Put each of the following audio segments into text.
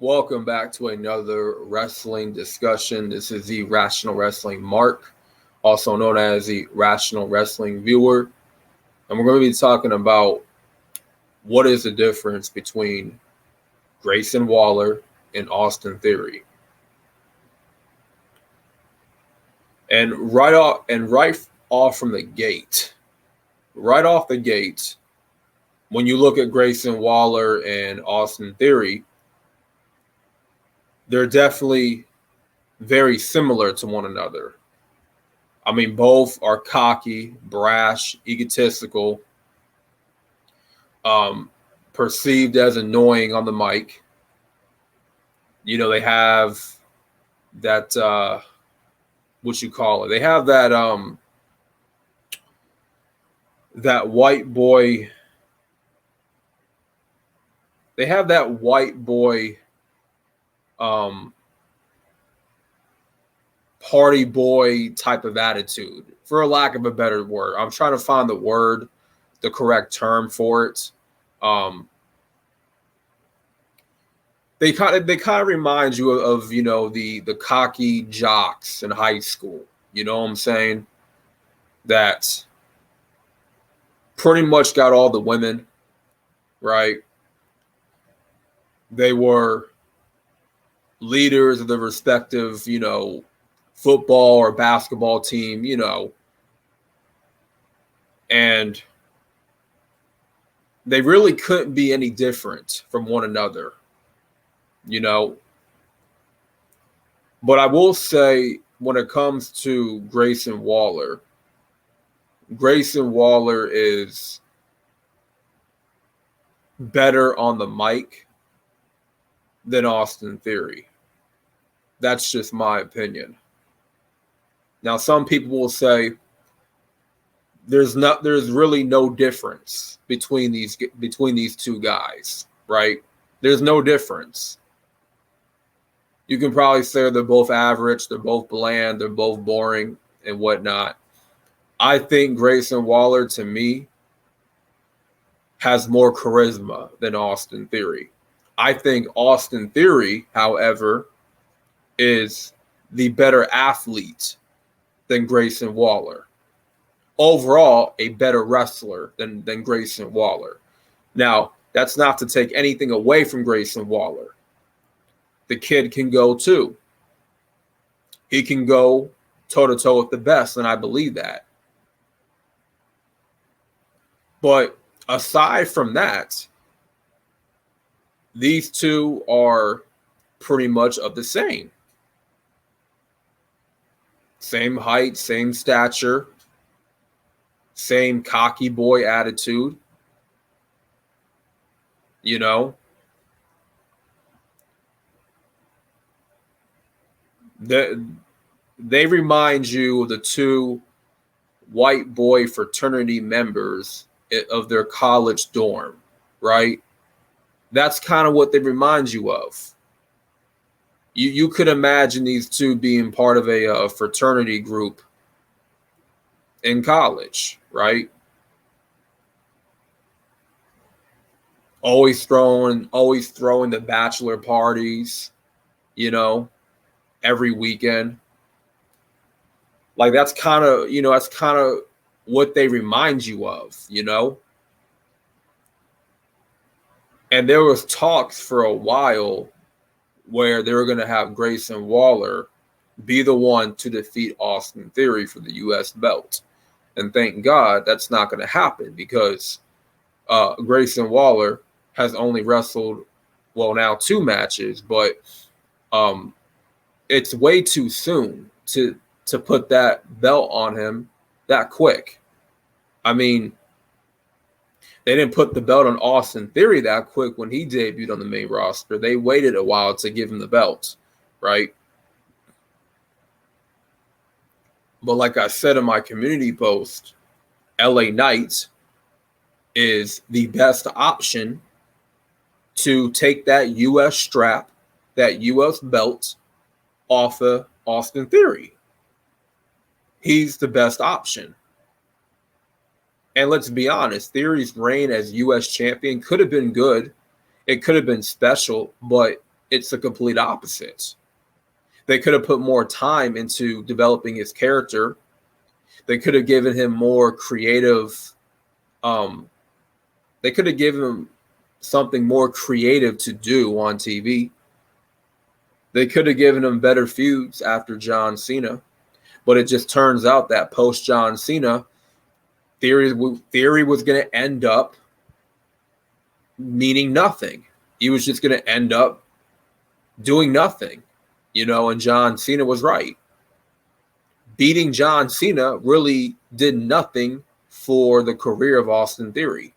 Welcome back to another wrestling discussion. This is the Rational Wrestling Mark, also known as the Rational Wrestling Viewer. And we're going to be talking about what is the difference between Grayson Waller and Austin Theory. And right off from the gate, when you look at Grayson Waller and Austin Theory, they're definitely very similar to one another. I mean, both are cocky, brash, egotistical, perceived as annoying on the mic. They have that what you call it. They have that white boy. They have that white boy party boy type of attitude, for a lack of a better word. I'm trying to find the correct term for it. They kind of remind you of the cocky jocks in high school. You know what I'm saying? That pretty much got all the women, right? They were leaders of the respective, football or basketball team, and they really couldn't be any different from one another, But I will say, when it comes to Grayson Waller is better on the mic than Austin Theory. That's just my opinion. Now, some people will say there's really no difference between these two guys, right? There's no difference. You can probably say they're both average, they're both bland, they're both boring and whatnot. I think Grayson Waller, to me, has more charisma than Austin Theory. I think Austin Theory, however, is the better athlete than Grayson Waller. Overall, a better wrestler than Grayson Waller. Now, that's not to take anything away from Grayson Waller. The kid can go too. He can go toe-to-toe with the best, and I believe that. But aside from that, these two are pretty much of the same. Same height, same stature, same cocky boy attitude. They remind you of the two white boy fraternity members of their college dorm, right? That's kind of what they remind you of. You could imagine these two being part of a fraternity group in college, right? Always throwing the bachelor parties, every weekend. Like that's kind of what they remind you of, And there was talks for a while where they were going to have Grayson Waller be the one to defeat Austin Theory for the U.S. belt. And thank God that's not going to happen, because Grayson Waller has only wrestled, now 2 matches, but it's way too soon to put that belt on him that quick. I mean, they didn't put the belt on Austin Theory that quick when he debuted on the main roster. They waited a while to give him the belt, right? But like I said in my community post, LA Knight is the best option to take that U.S. strap, that U.S. belt off of Austin Theory. He's the best option. And let's be honest, Theory's reign as U.S. champion could have been good. It could have been special, but it's the complete opposite. They could have put more time into developing his character. They could have given him more creative. They could have given him something more creative to do on TV. They could have given him better feuds after John Cena. But it just turns out that post John Cena, Theory was going to end up meaning nothing. He was just going to end up doing nothing, and John Cena was right. Beating John Cena really did nothing for the career of Austin Theory.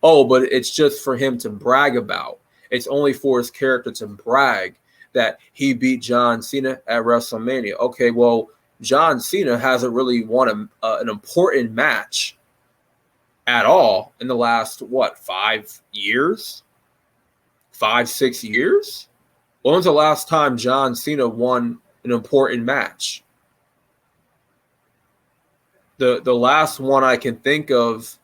Oh, but it's just for him to brag about. It's only for his character to brag that he beat John Cena at WrestleMania. Okay, well, John Cena hasn't really won an important match at all in the last, 5 years? 5, 6 years? When was the last time John Cena won an important match? The last one I can think of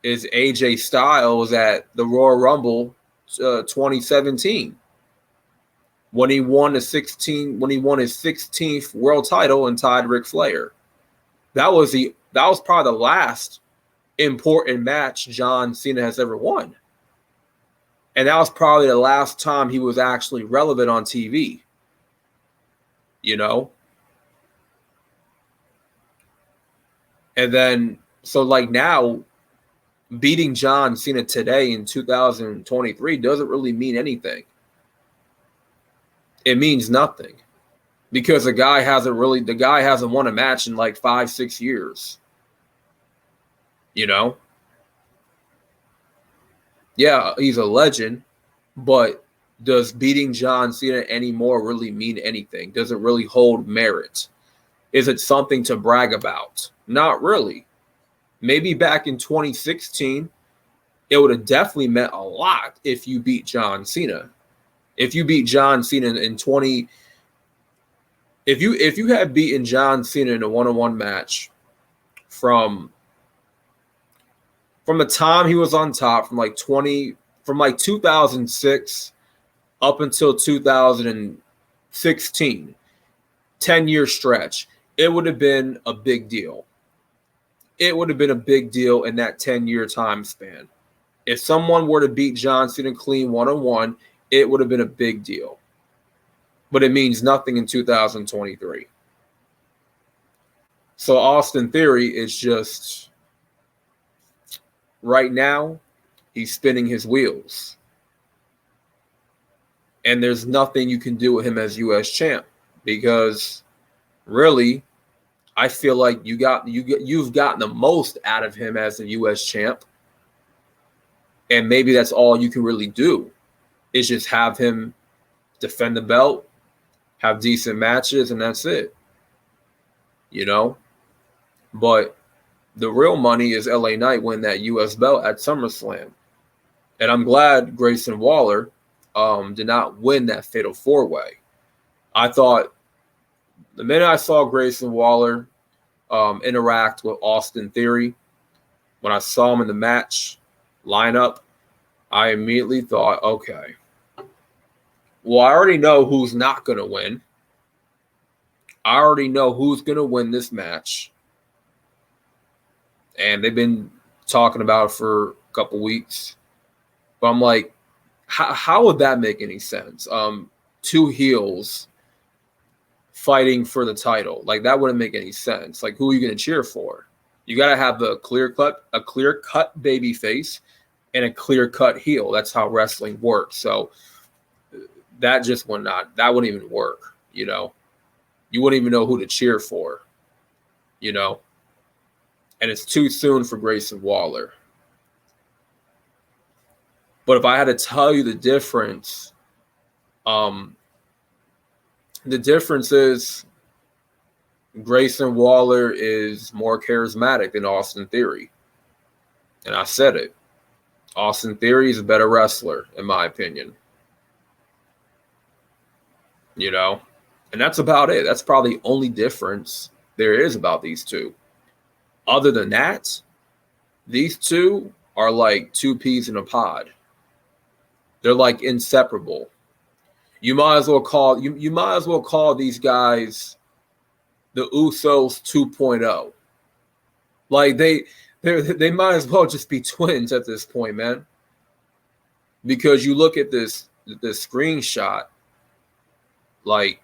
is AJ Styles at the Royal Rumble 2017 when he won his 16th world title and tied Ric Flair. That was probably the last important match John Cena has ever won. And that was probably the last time he was actually relevant on TV. And then, so like now, beating John Cena today in 2023 doesn't really mean anything. It means nothing. Because the guy hasn't won a match in like 5, 6 years. Yeah, he's a legend, but does beating John Cena anymore really mean anything? Does it really hold merit? Is it something to brag about? Not really. Maybe back in 2016, it would have definitely meant a lot if you beat John Cena. If you beat John Cena if you had beaten John Cena in a one-on-one match from the time he was on top, from 2006 up until 2016, 10-year stretch, it would have been a big deal. It would have been a big deal in that 10-year time span. If someone were to beat John Cena clean one-on-one, it would have been a big deal. But it means nothing in 2023. So Austin Theory is just, right now, he's spinning his wheels. And there's nothing you can do with him as U.S. champ, because really, I feel like you've gotten the most out of him as a U.S. champ. And maybe that's all you can really do, is just have him defend the belt, have decent matches, and that's it. But the real money is LA Knight win that U.S. belt at SummerSlam. And I'm glad Grayson Waller did not win that Fatal 4-Way. I thought the minute I saw Grayson Waller interact with Austin Theory, when I saw him in the match lineup, I immediately thought, okay, well, I already know who's not going to win. I already know who's going to win this match. And they've been talking about it for a couple weeks. But I'm like, how would that make any sense? Two heels fighting for the title. Like, that wouldn't make any sense. Like, who are you going to cheer for? You got to have a clear-cut baby face and a clear-cut heel. That's how wrestling works. So that wouldn't even work, You wouldn't even know who to cheer for, And it's too soon for Grayson Waller. But if I had to tell you the difference is Grayson Waller is more charismatic than Austin Theory. And I said it. Austin Theory is a better wrestler, in my opinion. And that's about it. That's probably the only difference there is about these two. Other than that, these two are like two peas in a pod. They're like inseparable. You might as well call these guys the Usos 2.0. Like they might as well just be twins at this point, man. Because you look at this screenshot, like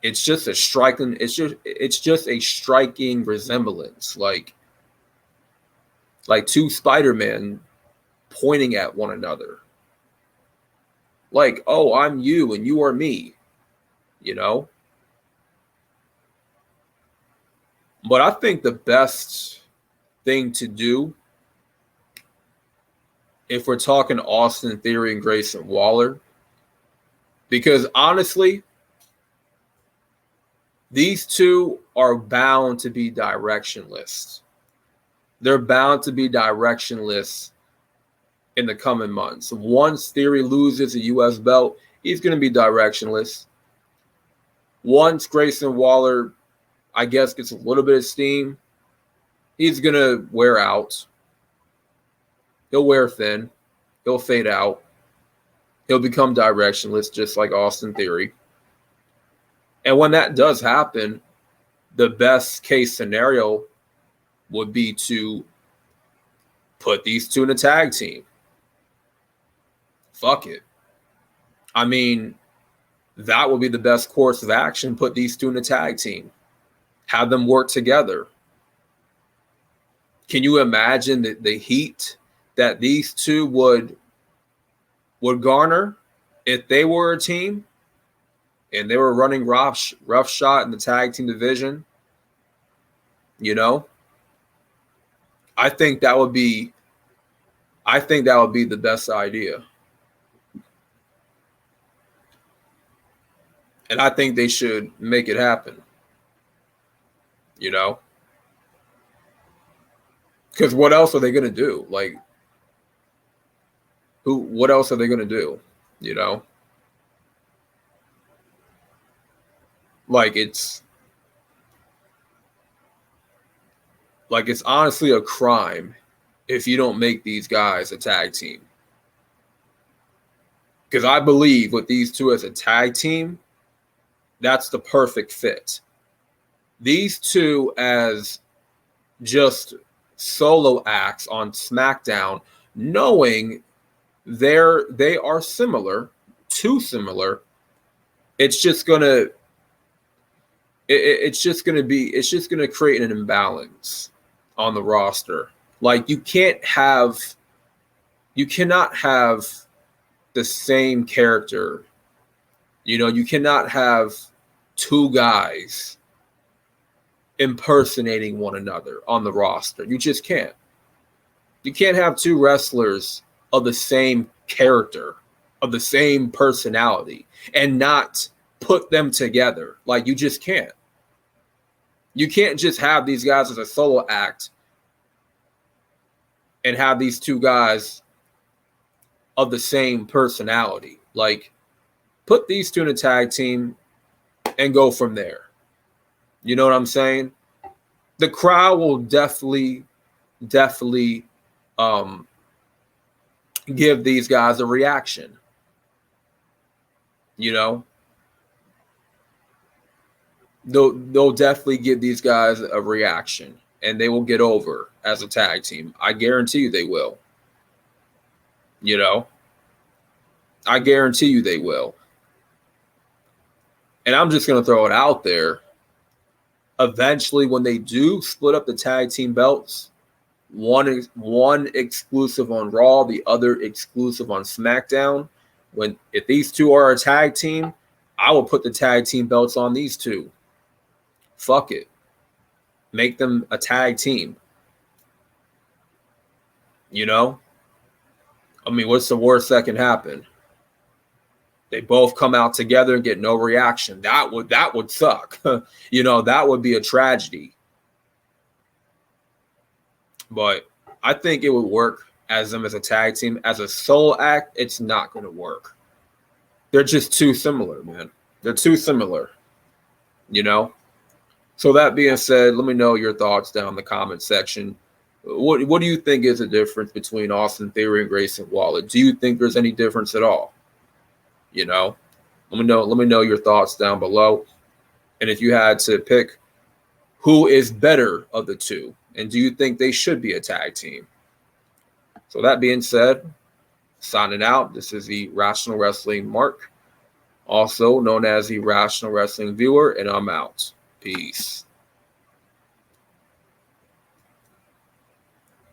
it's just a striking resemblance, like two Spider-Man pointing at one another. Like, oh, I'm you and you are me, you know? But I think the best thing to do, if we're talking Austin Theory and Grayson Waller, because honestly, these two are bound to be directionless. They're bound to be directionless in the coming months. Once Theory loses a U.S. belt, he's going to be directionless. Once Grayson Waller, I guess, gets a little bit of steam, he's going to wear out. He'll wear thin. He'll fade out. He'll become directionless, just like Austin Theory. And when that does happen, the best case scenario would be to put these two in a tag team. Fuck it. I mean, that would be the best course of action. Put these two in a tag team. Have them work together. Can you imagine the heat that these two would garner if they were a team and they were running roughshod in the tag team division? You know, I think that would be the best idea. And I think they should make it happen. You know? Because what else are they going to do? Like, what else are they going to do? You know? Like, it's honestly a crime if you don't make these guys a tag team. Because I believe with these two as a tag team, that's the perfect fit. These two as just solo acts on SmackDown, knowing they are similar, too similar. It's just gonna create an imbalance on the roster. Like you cannot have the same character. You know, you cannot have two guys impersonating one another on the roster. You just can't. You can't have two wrestlers of the same character, of the same personality, and not put them together. Like, you just can't. You can't just have these guys as a solo act and have these two guys of the same personality. Like, put these two in a tag team and go from there. You know what I'm saying? The crowd will definitely give these guys a reaction. You know? They'll definitely give these guys a reaction, and they will get over as a tag team. I guarantee you they will. You know? I guarantee you they will. And I'm just going to throw it out there. Eventually, when they do split up the tag team belts, one exclusive on Raw, the other exclusive on SmackDown, if these two are a tag team, I will put the tag team belts on these two. Fuck it. Make them a tag team. You know? I mean, what's the worst that can happen? They both come out together and get no reaction. That would suck. You know, that would be a tragedy. But I think it would work as them as a tag team. As a solo act, it's not going to work. They're just too similar, man. They're too similar. You know? So that being said, let me know your thoughts down in the comment section. What do you think is the difference between Austin Theory and Grayson Waller? Do you think there's any difference at all? You know, let me know your thoughts down below. And if you had to pick who is better of the two, and do you think they should be a tag team? So that being said, signing out. This is the Rational Wrestling Mark, also known as the Rational Wrestling Viewer, and I'm out. Peace.